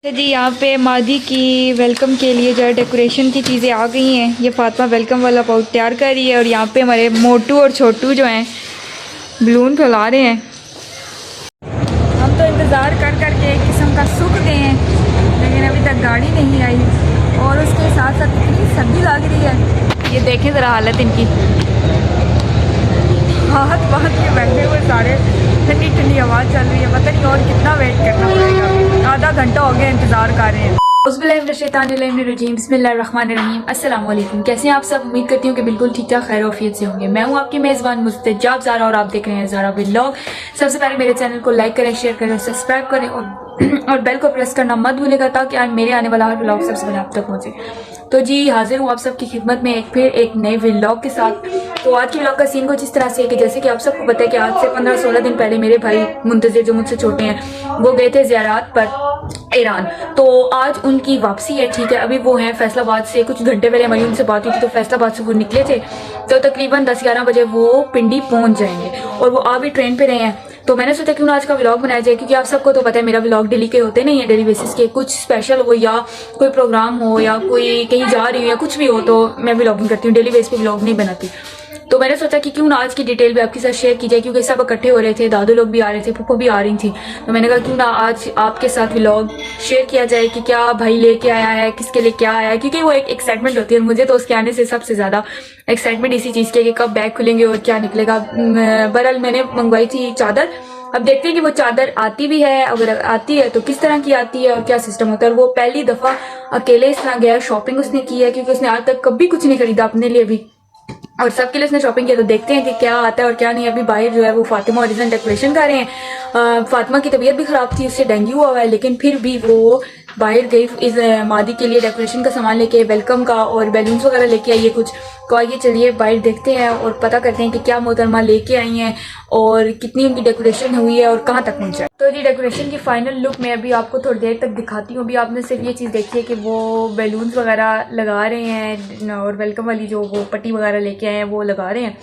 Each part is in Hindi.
अच्छा जी, यहाँ पे मादी की वेलकम के लिए जो है डेकोरेशन की चीज़ें आ गई हैं। ये फातिमा वेलकम वाला पाउच तैयार कर रही है और यहाँ पे हमारे मोटू और छोटू जो हैं बलून फैला रहे हैं। हम तो इंतज़ार कर कर के एक किस्म का सूख गए हैं, लेकिन अभी तक गाड़ी नहीं आई और उसके साथ साथ इतनी सर्दी लग रही है। ये देखें ज़रा हालत इनकी, हाथ बांध के बैठे हुए सारे, ठंडी ठंडी आवाज़ चल रही है। पता नहीं और कितना वेट करना पड़ेगा, आधा घंटा हो गया इंतज़ार कर रहे हैं। बिस्मिल्लाहिर्रहमानिर्रहीम। अस्सलाम वालेकुम। कैसे हैं आप सब? उम्मीद करती हूँ कि बिल्कुल ठीक ठाक खैर औफियत से होंगे। मैं हूँ आपकी मेज़बान मुस्तजाब ज़ारा और आप देख रहे हैं ज़ारा व्लॉग। सबसे पहले मेरे चैनल को लाइक करें, शेयर करें, सब्सक्राइब करें और बेल को प्रेस करना मत भूलेगा ताकि आज मेरे आने वाला हर व्लॉग सबसे पहले आप तक पहुँचे। तो जी हाजिर हूँ आप सबकी खिदमत में फिर एक नए व्लॉग के साथ। तो आज के व्लॉग का सीन कुछ इस तरह से है कि जैसे कि आप सबको पता है कि आज से 15-16 दिन पहले मेरे भाई मुंतज़िर जो मुझसे छोटे हैं वो गए थे ज़ियारत पर ईरान। तो आज उनकी वापसी है, ठीक है। अभी वो हैं फैसलाबाद से, कुछ घंटे पहले हमारी उनसे बात हुई थी। तो फैसलाबाद से वो निकले थे, तो तकरीबन 10-11 बजे वो पिंडी पहुंच जाएंगे और वो आ भी ट्रेन पे रहे हैं। तो मैंने सोचा क्यों ना आज का व्लॉग बनाया जाए, क्योंकि आप सबको तो पता है मेरा व्लॉग डेली के होते नहीं है, डेली बेसिस के। कुछ स्पेशल हो या कोई प्रोग्राम हो या कोई कहीं जा रही हो या कुछ भी हो तो मैं व्लॉगिंग करती हूँ, डेली बेस पे व्लॉग नहीं बनाती। तो मैंने सोचा कि क्यों ना आज की डिटेल भी आपके साथ शेयर की जाए, क्योंकि सब इकट्ठे हो रहे थे, दादू लोग भी आ रहे थे, पुप्पो भी आ रही थी। तो मैंने कहा क्यों ना आज आपके साथ व्लॉग शेयर किया जाए कि क्या भाई लेके आया है, किसके लिए क्या आया है, क्योंकि वो एक एक्साइटमेंट होती है। मुझे तो उसके आने से सबसे ज़्यादा एक्साइटमेंट इसी चीज़ की है कि कब बैग खुलेंगे और क्या निकलेगा। बहरहाल मैंने मंगवाई थी चादर। अब देखते हैं कि वो चादर आती भी है, अगर आती है तो किस तरह की आती है और क्या सिस्टम होता है। और वो पहली दफ़ा अकेले इस तरह गया, शॉपिंग उसने की है, क्योंकि उसने आज तक कभी कुछ नहीं खरीदा अपने लिए भी और सबके लिए उसने शॉपिंग किया। तो देखते हैं कि क्या आता है और क्या नहीं। अभी बाहर जो है वो फातिमा ओरिजिनल डेकोरेशन कर रहे हैं। फातिमा की तबीयत भी ख़राब थी, उससे डेंगू हुआ है, लेकिन फिर भी वो बाहर गई इस मादी के लिए डेकोरेशन का सामान लेके, वेलकम का और बैलून्स वगैरह लेके आई है कुछ। तो आइए चलिए बाहर देखते हैं और पता करते हैं कि क्या मोहतरमा लेके आई हैं और कितनी उनकी डेकोरेशन हुई है और कहाँ तक पहुँचा है। तो जी डेकोरेशन की फाइनल लुक मैं अभी आपको थोड़ी देर तक दिखाती हूँ। अभी आपने सिर्फ ये चीज़ देखी है कि वो बैलून्स वगैरह लगा रहे हैं और वेलकम वाली जो वो पट्टी वगैरह लेके आए हैं वो लगा रहे हैं।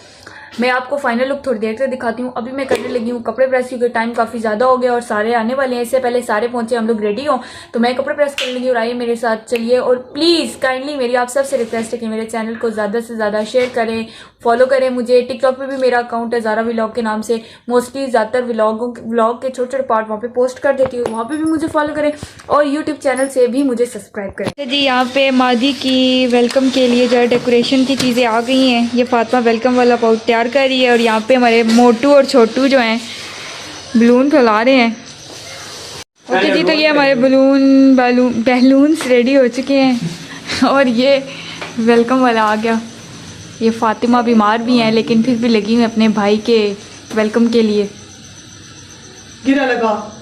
मैं आपको फाइनल लुक थोड़ी देर तक दिखाती हूँ। अभी मैं करने लगी हूँ कपड़े प्रेस, क्योंकि टाइम काफ़ी ज़्यादा हो गया और सारे आने वाले हैं। इससे पहले सारे पहुँचे, हम लोग रेडी हों, तो मैं कपड़े प्रेस करने लगी और आइए मेरे साथ चलिए। और प्लीज़ काइंडली मेरी आप सबसे रिक्वेस्ट है कि मेरे चैनल को ज़्यादा से ज़्यादा शेयर करें, फॉलो करें मुझे। टिकटॉक पे भी मेरा अकाउंट है ज़ारा व्लॉग के नाम से। मोस्टली ज़्यादातर व्लॉग के छोटे छोटे पार्ट वहाँ पे पोस्ट कर देती हूँ, वहाँ पे भी मुझे फॉलो करें और यूट्यूब चैनल से भी मुझे सब्सक्राइब करें। जी यहाँ पे मादी की वेलकम के लिए जो है डेकोरेशन की चीज़ें आ गई हैं। ये फातिमा वेलकम वाला पाउच तैयार कर रही है और यहाँ पे हमारे मोटू और छोटू जो हैं बलून फैला रहे हैं। ओके जी, तो ये हमारे बैलून्स रेडी हो चुके हैं और ये वेलकम वाला आ गया। ये फातिमा बीमार भी हैं लेकिन फिर भी लगी हुई अपने भाई के वेलकम के लिए। गिरा लगा।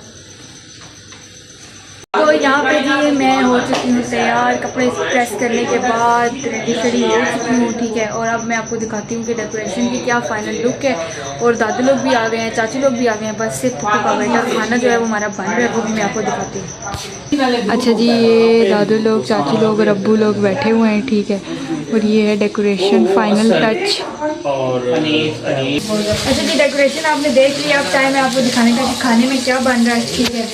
तो यहाँ पे जी मैं हो चुकी हूँ तैयार, कपड़े प्रेस करने के बाद रेडी शेडी हो चुकी हूँ, ठीक है। और अब मैं आपको दिखाती हूँ कि डेकोरेशन की क्या फाइनल लुक है। और दादू लोग भी आ गए हैं, चाचू लोग भी आ गए हैं, बस सिर्फ पुप्पो का बेटा खाना जो है वो हमारा बन रहा है, वो भी मैं आपको दिखाती हूँ। अच्छा जी, ये दादू लोग, चाचू लोग और अब्बू लोग बैठे हुए हैं, ठीक है। और ये है डेकोरेशन फाइनल टच। अच्छा जी, डेकोरेशन आपने देख लिया, अब टाइम है आपको दिखाने का कि खाने में क्या बन रहा है, ठीक है।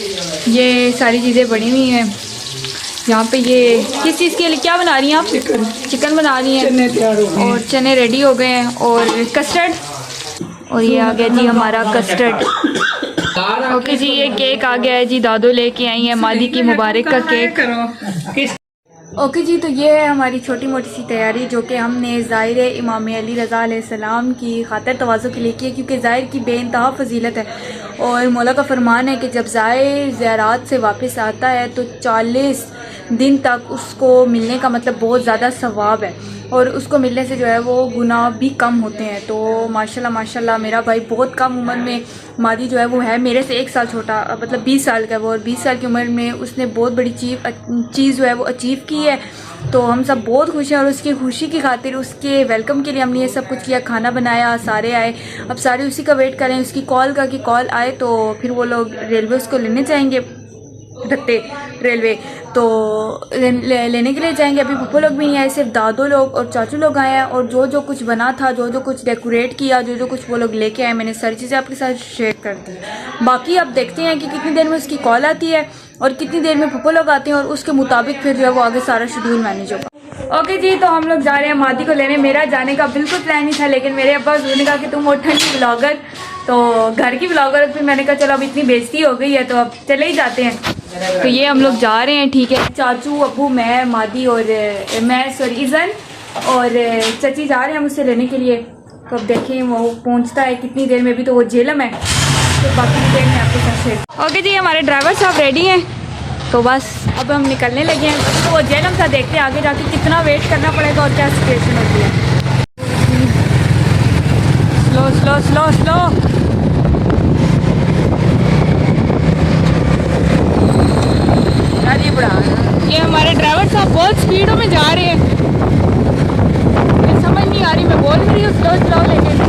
ये सारी चीज़ें बनी हुई हैं यहाँ पे। ये किस चीज़ के लिए क्या बना रही हैं आप? चिकन बना रही हैं और चने रेडी हो गए हैं और कस्टर्ड। और ये आ गया जी हमारा कस्टर्ड। ओके जी, ये केक आ गया है जी, दादू लेके आई हैं मादी की मुबारक का केक। ओके जी, तो ये है हमारी छोटी मोटी सी तैयारी जो कि हमने ज़ाहिर इमाम अली रज़ा अलैहिस्सलाम की खातिर तवाज़ु के लिए की है, क्योंकि ज़ाहिर की बेइंतहा फजीलत है और मौला का फरमान है कि जब ज़ाहिर ज़ियारत से वापस आता है तो 40 दिन तक उसको मिलने का मतलब बहुत ज़्यादा सवाब है और उसको मिलने से जो है वो गुनाह भी कम होते हैं। तो माशाल्लाह माशाल्लाह मेरा भाई बहुत कम उम्र में, मादी जो है वो है मेरे से 1 साल छोटा, मतलब 20 साल का है वो, और 20 साल की उम्र में उसने बहुत बड़ी चीज़ जो है वो अचीव की है। तो हम सब बहुत खुश हैं और उसकी खुशी की खातिर उसके वेलकम के लिए हमने ये सब कुछ किया, खाना बनाया, सारे आए। अब सारे उसी का वेट करें उसकी कॉल का कि कॉल आए तो फिर वो लोग रेलवे उसको लेने जाएंगे, रत्ते रेलवे। तो लेने के लिए जाएंगे। अभी पप्पू लोग भी नहीं आए, सिर्फ दादू लोग और चाचू लोग आए हैं। और जो जो कुछ बना था, जो जो कुछ डेकोरेट किया, जो जो कुछ वो लोग लेके आए, मैंने सारी चीज़ें आपके साथ शेयर कर दी। बाकी अब देखते हैं कि कितनी देर में उसकी कॉल आती है और कितनी देर में पप्पू लोग आते हैं, और उसके मुताबिक फिर जो है वो आगे सारा शेड्यूल मैनेज होगा। ओके जी, तो हम लोग जा रहे हैं मादी को लेने। मेरा जाने का बिल्कुल प्लान नहीं था, लेकिन मेरे अब्बा ने कहा कि तुम हो ठंडी ब्लॉगर, तो घर की ब्लॉगर। फिर मैंने कहा चलो अब इतनी बेइज्जती हो गई है तो अब चले ही जाते हैं। तो ये हम लोग जा रहे हैं, ठीक है। चाचू, अब्बू, मैं, मादी और इज़न और चची जा रहे हैं मुझसे लेने के लिए। तो अब देखें वो पहुंचता है कितनी देर में। भी तो वो जेलम है, तो बाकी देर में आपके साथ शेयर। ओके जी, हमारे ड्राइवर साहब रेडी हैं, तो बस अब हम निकलने लगे हैं। तो वो जेलम सा देखते हैं आगे जाके कितना वेट करना पड़ेगा और क्या सिचुएशन होती है। Slow slow slow slow. ये हमारे ड्राइवर साहब बहुत स्पीडों में जा रहे हैं। मुझे समझ नहीं आ रही, मैं बोल रही हूँ स्लो स्लो, लेकिन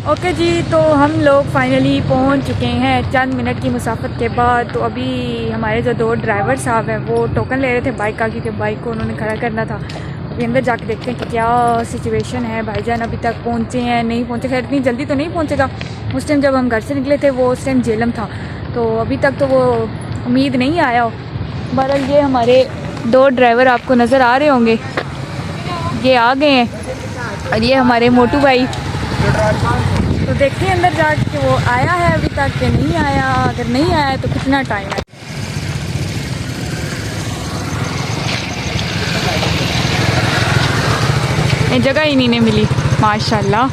ओके जी, तो हम लोग फाइनली पहुंच चुके हैं चंद मिनट की मुसाफत के बाद। तो अभी हमारे जो दो ड्राइवर साहब हैं वो टोकन ले रहे थे बाइक का, क्योंकि बाइक को उन्होंने खड़ा करना था। अभी अंदर जाके देखते हैं कि क्या सिचुएशन है। भाईजान अभी तक पहुंचे हैं, नहीं पहुंचे। खैर इतनी जल्दी तो नहीं पहुंचेगा। उस टाइम जब हम घर से निकले थे वो उस टाइम जेलम था, तो अभी तक तो वो उम्मीद नहीं आया हो। बहरहाल ये हमारे दो ड्राइवर आपको नज़र आ रहे होंगे, ये आ गए हैं। और ये हमारे मोटू भाई। तो देखते हैं अंदर जाके वो आया है अभी तक कि नहीं आया। अगर नहीं आया तो कितना टाइम है। ये जगह ही नहीं मिली माशाल्लाह।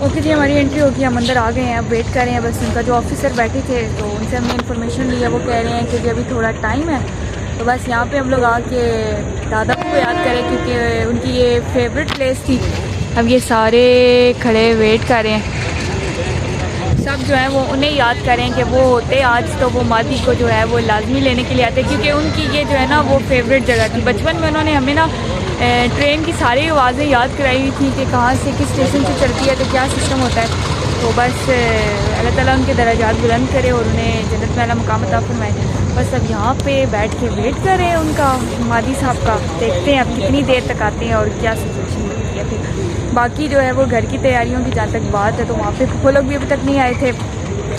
ओके जी, हमारी एंट्री होगी, हम अंदर आ गए हैं। अब वेट कर रहे हैं बस। उनका जो ऑफिसर बैठे थे तो उनसे हमने इन्फॉर्मेशन लिया। वो कह रहे हैं कि अभी थोड़ा टाइम है, तो बस यहाँ पे हम लोग आके दादा को याद करें, क्योंकि उनकी ये फेवरेट प्लेस थी। अब ये सारे खड़े वेट कर रहे हैं, सब जो है वो उन्हें याद करें कि वो होते आज तो वो मादी को जो है वो लाजमी लेने के लिए आते, क्योंकि उनकी ये जो है ना वो फेवरेट जगह थी। बचपन में उन्होंने हमें ना ट्रेन की सारी आवाज़ें याद कराई हुई थी कि कहाँ से किस स्टेशन से चलती है, तो क्या सिस्टम होता है। तो बस अल्लाह ताला उनके दराजात बुलंद करे और उन्हें जन्नत में आला मकाम अता फरमाए। बस अब यहाँ पे बैठ के वेट कर रहे हैं उनका, मादी साहब का। देखते हैं अब कितनी देर तक आते हैं और क्या सिचुएशन होती है। फिर बाकी जो है वो घर की तैयारियों की जहाँ तक बात है, तो वहाँ पे फूफो लोग भी अभी तक नहीं आए थे,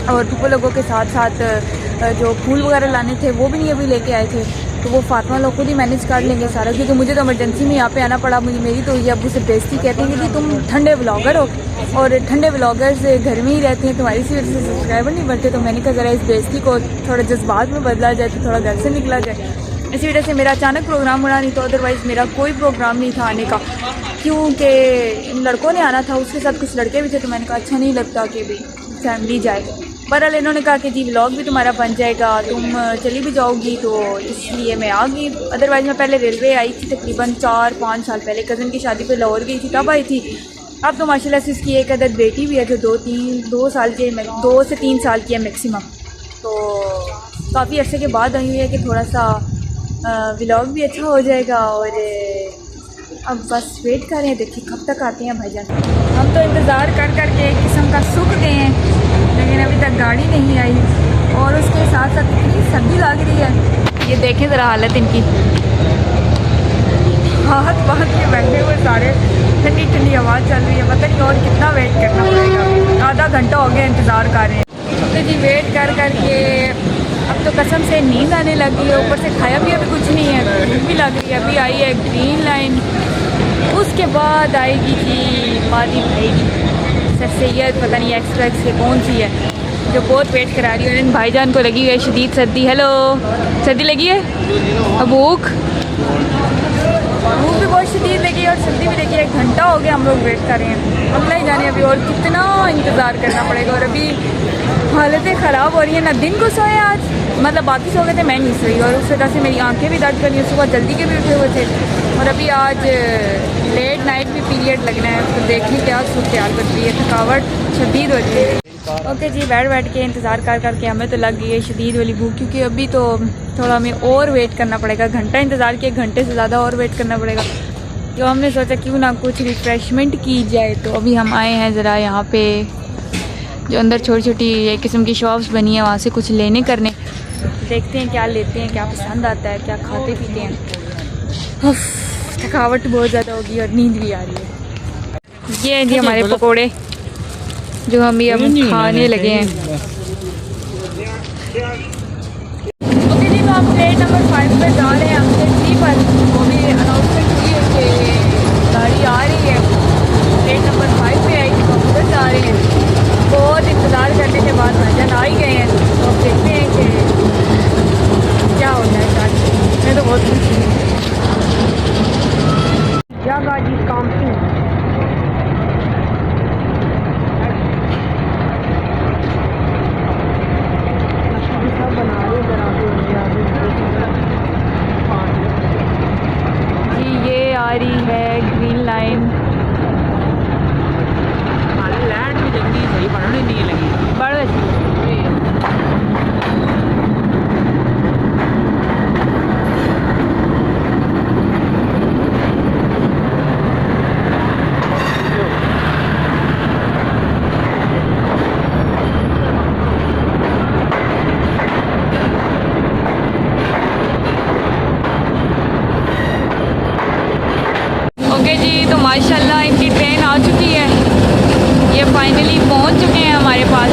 और फूफो लोगों के साथ साथ जो फूल वगैरह लाने थे वो भी नहीं अभी लेके आए थे। तो वो फातिमा लोग खुद ही मैनेज कर लेंगे सारा, क्योंकि मुझे तो इमरजेंसी में यहाँ पे आना पड़ा। मेरी तो ये अब्बू से बेइज्जती कहते हैं कि तुम ठंडे ब्लॉगर हो और ठंडे ब्लॉगर्स घर में ही रहते हैं, तुम्हारी इसी वजह से सब्सक्राइबर नहीं बढ़ते। तो मैंने कहा ज़रा इस बेइज्जती को थोड़ा जज्बात में बदला जाए, तो थोड़ा घर से निकला जाए। इसी वजह से मेरा अचानक प्रोग्राम बना, नहीं तो अदरवाइज़ मेरा कोई प्रोग्राम नहीं था आने का, क्योंकि इन लड़कों ने आना था, उसके साथ कुछ लड़के भी थे। तो मैंने कहा अच्छा नहीं लगता कि भी फैमिली जाए। बहरहाल इन्होंने कहा कि जी व्लॉग भी तुम्हारा बन जाएगा, तुम चली भी जाओगी, तो इसलिए मैं आ गई। अदरवाइज़ मैं पहले रेलवे आई थी तकरीबन 4-5 साल पहले, कज़न की शादी पे लाहौर गई थी, तब आई थी। अब तो माशाल्लाह से इसकी एक अदर बेटी भी है जो 2 से 3 साल की है मैक्सिमम। तो काफ़ी अर्से के बाद आई हुई है कि थोड़ा सा व्लॉग भी अच्छा हो जाएगा। और अब बस वेट कर रहे हैं, देखिए कब तक आते हैं भाईजान। हम तो इंतज़ार कर कर के एक किस्म का सूख गए हैं, लेकिन अभी तक गाड़ी नहीं आई। और उसके साथ साथ इतनी सर्दी लग रही है, ये देखें ज़रा हालत इनकी। हाथ बांध के बैठे हुए सारे, ठंडी ठंडी आवाज़ चल रही है। पता नहीं और कितना वेट करना पड़ेगा। आधा घंटा हो गया इंतज़ार कर रहे हैं। तो जी वेट कर कर के अब तो कसम से नींद आने लगी है। ऊपर से खाया भी अभी कुछ नहीं है, भूख भी लग रही है। अभी आई है ग्रीन लाइन, उसके बाद आएगी जी मादी भाई सर सैयद, पता नहीं एक्सप्रेस के कौन सी है, जो बहुत वेट करा रही है। इन भाईजान को लगी है शदीद सर्दी। हेलो, सर्दी लगी है? भूख भी बहुत शदीद लगी है और सर्दी भी लगी है। 1 घंटा हो गया हम लोग वेट कर रहे हैं। अल्लाह ही जाने अभी और कितना इंतज़ार करना पड़ेगा। और अभी हालतें ख़राब हो रही हैं, ना दिन को सोए आज, मतलब बाकी सो गए थे, मैं नहीं सोई। और उस वजह से मेरी आंखें भी दर्द कर रही हैं। सुबह जल्दी के भी उठे हुए थे, और अभी आज लेट नाइट भी पीरियड लगना है। तो देखिए क्या सूरत हाल बन रही है, थकावट शदीद हो रही है। ओके जी, बैठ के इंतज़ार कर हमें तो लग गई है शदीद वाली भूख, क्योंकि अभी तो थोड़ा हमें और वेट करना पड़ेगा। घंटा इंतज़ार किया, घंटे से ज़्यादा और वेट करना पड़ेगा। तो हमने सोचा क्यों ना कुछ रिफ़्रेशमेंट की जाए। तो अभी हम आए हैं ज़रा यहाँ पे जो अंदर छोटी छोटी एक किस्म की शॉप्स बनी है, वहाँ से कुछ लेने करने। देखते हैं क्या लेते हैं, क्या पसंद आता है, क्या खाते पीते हैं। उफ, थकावट बहुत ज़्यादा होगी और नींद भी आ रही है। ये हैं जी हमारे पकोड़े जो हम ये खाने लगे हैं। ओके जी, तो हम प्लेट नंबर 5 पर जा रहे हैं। हमसे 3 पर वो भी अनाउंसमेंट हुई है कि गाड़ी आ रही है, प्लेट नंबर 5 पे आएगी, तो हम उधर जा रहे हैं। बहुत इंतज़ार करने के बाद भाईजान आ ही गए हैं। तो अब देखते हैं कि क्या होता है। गाड़ी मैं तो बहुत खुश हूँ। क्या गाड़ी काम की जी, ये आ रही है ग्रीन लाइन। लाइट भी लगी सही पढ़ने नहीं लगी बढ़ ओके जी, तो माशाल्लाह इनकी ट्रेन आ चुकी है। ये फाइनली पहुंच चुके हैं हमारे पास।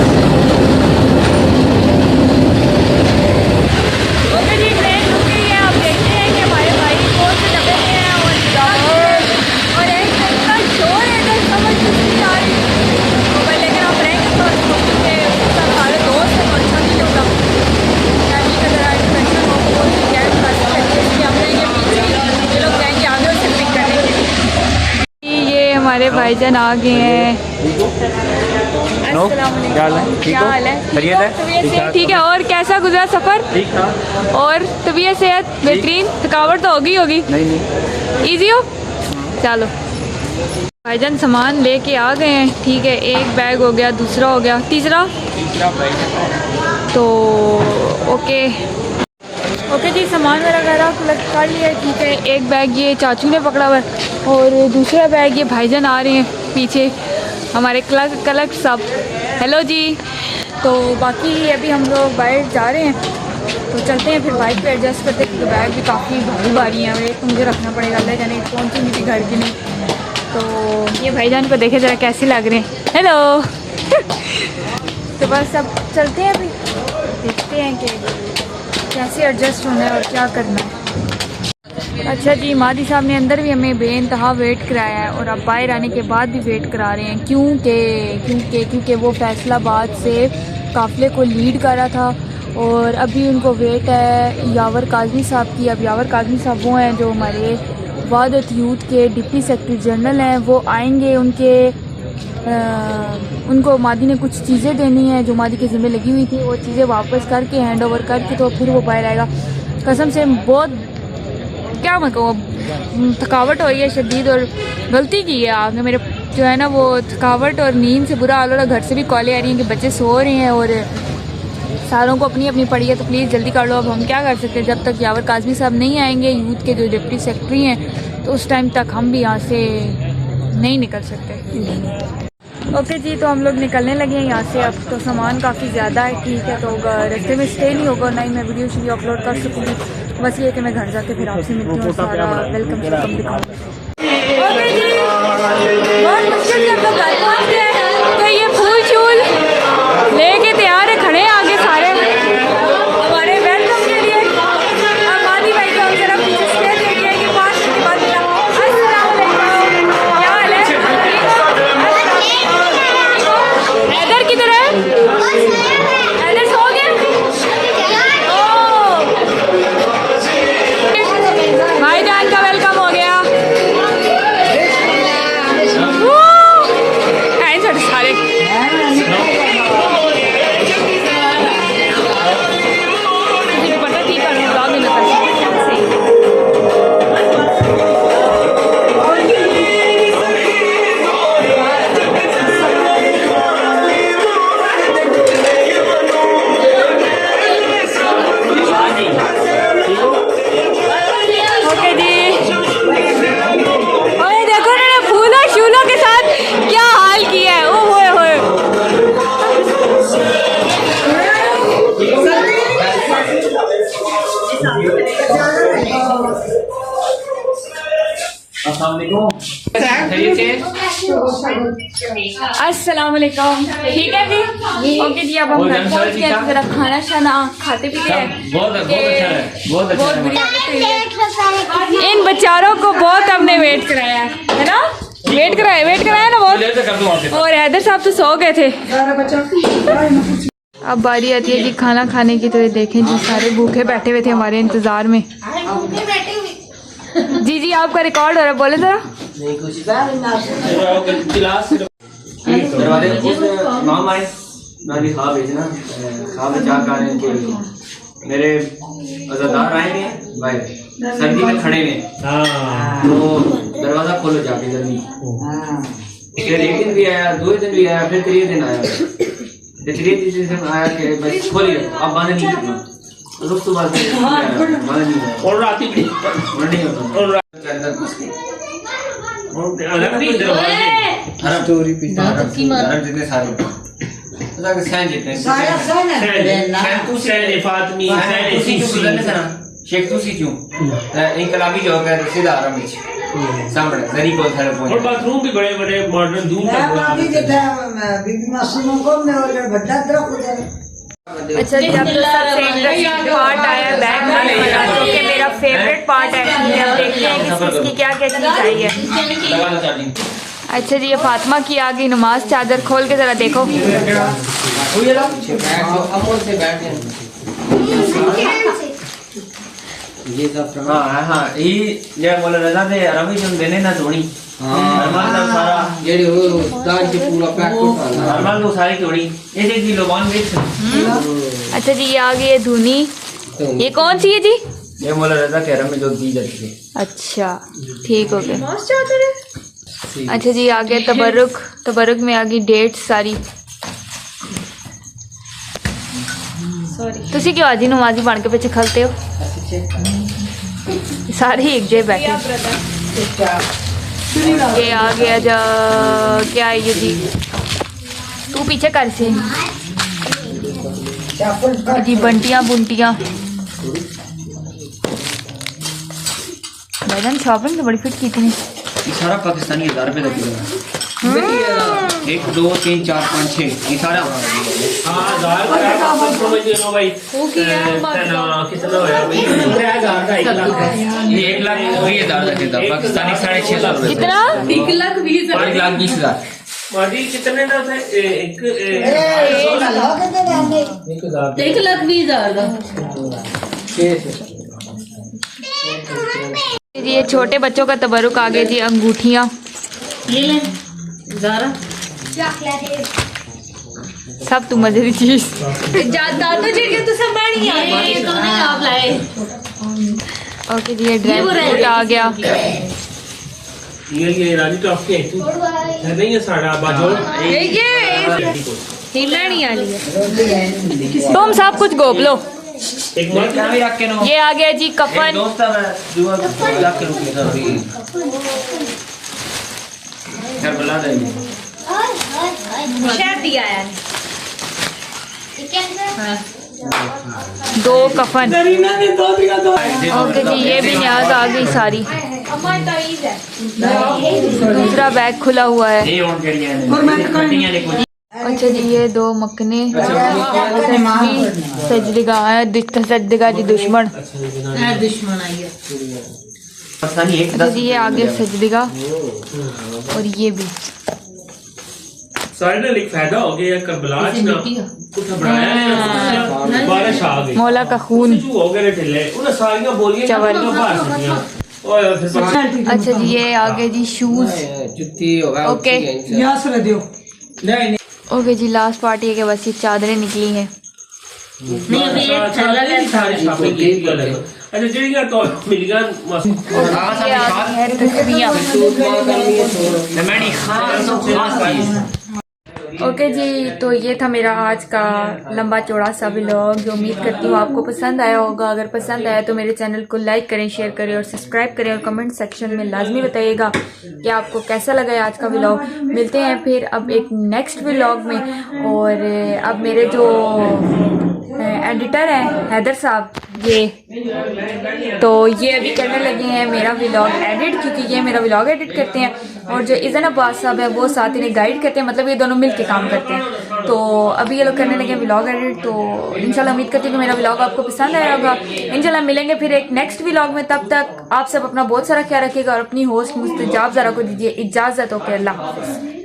ओके जी, ट्रेन रुक गई है। अब देखते हैं कि हमारे भाई कौन से डब्बे में हैं और एक का शोर है तो समझ नहीं आ रही मोबाइल, लेकिन हम रहेंगे तो क्योंकि उसका हमारे दोस्त है तो अच्छा नहीं होगा। फैमिली का ज़रा इंस्पेक्शन हो वो क्या कर सकते हैं, इसलिए हम रहेंगे पीछे, ये लोग जाएंगे आगे उससे पिक करने के लिए। ये हमारे भाईजान आ गए हैं। अस्सलाम वालेकुम। क्या हाल है? ठीक हो? तबीयत सेहत ठीक है? और कैसा गुजरा सफ़र? ठीक था। और तबीयत सेहत बेहतरीन? थकावट तो होगी नहीं इजी हो? चलो भाईजान सामान लेके आ गए हैं। ठीक है, एक बैग हो गया, दूसरा हो गया, तीसरा तो ओके जी, सामान वगैरह कलेक्ट कर लिया। ठीक है, एक बैग ये चाचू ने पकड़ा हुआ है और दूसरा बैग ये भाईजान आ रहे हैं पीछे हमारे कलेक्ट सब। हेलो जी। तो बाकी अभी हम लोग बाहर जा रहे हैं, तो चलते हैं फिर बाइक पे एडजस्ट करते हैं, क्योंकि बैग भी काफ़ी भारी है। एक तो मुझे रखना पड़ेगा, अल्लाह जाने पहुँची नहीं थी घर के लिए। तो ये भाईजान को देखे ज़रा कैसे लग रहे हैं। हेलो तो बस अब चलते हैं, अभी देखते हैं कि कैसे एडजस्ट होना है और क्या करना है। अच्छा जी, मादी साहब ने अंदर भी हमें बेइंतहा वेट कराया है और अब बाहर आने के बाद भी वेट करा रहे हैं, क्योंकि वो फैसलाबाद से काफ़िले को लीड कर रहा था और अभी उनको वेट है यावर काज़मी साहब की। अब यावर काज़मी साहब वो हैं जो हमारे वादत यूथ के डिप्टी सेक्रेटरी जनरल हैं। वो आएंगे, उनको मादी ने कुछ चीज़ें देनी है जो मादी के ज़िम्मे लगी हुई थी, वो चीज़ें वापस करके हैंड ओवर करके तो फिर वो बाहर आएगा। कसम से बहुत क्या मैं कहूँ, थकावट हो रही है शदीद और गलती की है आपने। मेरे जो है ना वो थकावट और नींद से बुरा हाल हो रहा। घर से भी कॉलें आ रही हैं कि बच्चे सो रहे हैं और सारों को अपनी अपनी पड़ी है, तो प्लीज़ जल्दी कर लो। अब हम क्या कर सकते हैं, जब तक यावर काज़मी साहब नहीं आएंगे यूथ के जो डिप्टी सेक्रेटरी हैं, तो उस टाइम तक हम भी यहाँ से नहीं निकल सकते। ओके जी, तो हम लोग निकलने लगे हैं यहाँ से। अब तो सामान काफ़ी ज़्यादा है। ठीक है, तो रास्ते में स्टे नहीं होगा, ना ही मैं वीडियो अपलोड कर सकूँगी। बस ये कि मैं घर जाके फिर आपसे मिलती हूँ, सारा वेलकम दिखाऊँगी। ओके जी, बहुत मुश्किल से हम लोग घर पहुँच गए हैं। तो ये फूल शूल लेके तैयार है, खड़े हैं आगे सारे हमारे वेलकम के लिए। अब मादी भाई को हम जरा पीछे स्टे दे दिया कि 5 मिनट के बाद मिला। अस्सलाम वालेकुम, क्या हाल है? हैदर किधर है? हैदर सो गया? भाईजान का वेलकम हो गया। अस्सलाम वालेकुम। ठीक है जी, ओके जी। अब हम घर पहुंच गए, जरा खाना शाना खाते पीते हैं। बहुत अच्छा है, बहुत अच्छा है। बढ़िया है। इन बेचारों को बहुत हमने वेट कराया है ना, वेट कराया ना बहुत। और हैदर साहब तो सो गए थे। अब बारी आती है जी खाना खाने की। तो ये देखें जी, सारे भूखे बैठे हुए थे हमारे इंतजार में। जी जी, आपका रिकॉर्ड हो रहा है, बोले जरा। माम आए नानी खा भेजना खा बचा कर इनके मेरे अज़ादार आए हैं भाई, सर्दी में खड़े हैं तो दरवाजा खोलो जाके जल्दी। फिर एक दिन भी आया, दो दिन भी आया, फिर तीसरे दिन आया। तीसरे दिन आया कि बस खोलिए, अब बंद नहीं करना। रुक तो बंद नहीं और रात नहीं होता और रात के अंदर घुस के अलग नहीं दरवाजे स्टोरी पे हरम जितने सारे पता कि सैन जितने सारा सैन तू सैन फातिमी सैन इसी गुजरने से ना शेख तू सी क्यों इनकलाबी जो है सीधा हरम में सामने जरी को थारे पहुंच और बाथरूम भी बड़े बड़े मॉडर्न दूर तक अभी देखा बीबी मासूमों को में और भट्टा तरफ उधर। अच्छा जी, अब तो सबसे इंटरेस्टिंग पार्ट आया बैग में, जो कि मेरा फेवरेट पार्ट है। अब देखते हैं कि इसकी क्या क्या चीज़ आई है। अच्छा जी, ये फातिमा की आ गई नमाज। चादर खोल के जरा देखो। ये सब हाँ ये बोला रजा दे रवि जो देने ना धोनी अरमान का सारा जेडी हो दाल की पूरा पैक करता अरमान को सारी धोनी ये देख जी लोबान वेच। अच्छा जी, ये आ गई है धुनी। ये कौन सी है जी? ये बोला रजा के में जो दी जाती है। अच्छा ठीक हो गया। अच्छा जी, आ गया तबरुक। तबरुक में आ गई डेट्स सारी। तुसी क्यों आजी नमाजी बन के पीछे खलते हो? सारे एक जगह बैठे। ये आ गया जा क्या है ये जी? तू पीछे कर से जी। बंटियां बुंटियां मैडम शॉपिंग तो बड़ी फिट की थी। ये सारा पाकिस्तानी 1000 रुपए का किलो है। 1 2 3 4 5 6 ये सारा हाँ 1000 का समझ लो भाई। कितना होया भाई? 3000 का 1 लाख है। ये 1 लाख 20,000 का कितना पाकिस्तानी 650 रुपए कितना? 1,20,000 मादी कितने ना थे? एक 1,20,000 का। ये छोटे बच्चों का तबरुक आ गया जी। अंगूठियाँ ये ले ज़ारा सब तू मजे की चीज दादा जी के तो सब बड़ी है। ये तो नहीं आप लाए। ओके जी, ये ड्रेस आ गया। ये रानी टॉप के नहीं है साड़ा बाजू ये हिलनी वाली है। तुम सब कुछ गोप लो। एक मिनट भी रख के नो ये आ गया जी कफन। दोस्त है जुआ रख के रुके था अभी घर बुला दे शादी आया 2 कफन। ओके जी, ये भी न्याज आ गई सारी। दूसरा बैग खुला हुआ है। ये ऑन करिए और मैं कटियां लिखो। अच्छा जी, ये 2 मकने सजदिगा जी दुश्मन। दुश्मन आई है। पाकिस्तानी 1 अच्छा जी, ये आगे सजदिगा और ये भी सारे ने लिख फायदा हो गया करबला च ना कुछ बनाया नहीं बारिश आ गई मौला का खून हो गए ढिले उन्हें सारियां बोलियां चावल। बाहर सीखियां ओए फिर अच्छा जी, ये आगे जी शूज। जुत्ती होगा ओके यहाँ से ले दियो। नहीं ओके जी, लास्ट पार्टी है कि बस ये चादरें निकली हैं। नहीं अभी एक थैला ले सारे शॉपिंग की अलग। अच्छा जड़ियां तो मिल गया ये आ गई है तस्वीरें। मैंने खास चीज ओके जी, तो ये था मेरा आज का लंबा चौड़ा सा व्लॉग, जो उम्मीद करती हूँ आपको पसंद आया होगा। अगर पसंद आया तो मेरे चैनल को लाइक करें, शेयर करें और सब्सक्राइब करें और कमेंट सेक्शन में लाजमी बताइएगा कि आपको कैसा लगा है आज का व्लॉग। मिलते हैं फिर अब एक नेक्स्ट व्लॉग में। और अब मेरे जो एडिटर हैं हैदर साहब ये, तो ये अभी करने लगे हैं मेरा व्लॉग एडिट, क्योंकि ये मेरा व्लॉग एडिट करते हैं, और जो इज़न अब्बास साहब है वो साथ इन्हें गाइड करते हैं, मतलब ये दोनों मिल के काम करते हैं। तो अभी ये लोग करने लगे हैं व्लॉग एडिट। तो इंशाल्लाह उम्मीद करती हूँ कि मेरा व्लॉग आपको पसंद आया होगा। इंशाल्लाह मिलेंगे फिर एक नेक्स्ट व्लॉग में, तब तक आप सब अपना बहुत सारा ख्याल रखिएगा और अपनी होस्ट मुस्तजाब ज़रा को दीजिए इजाज़त। ओके, अल्लाह हाफ़िज़।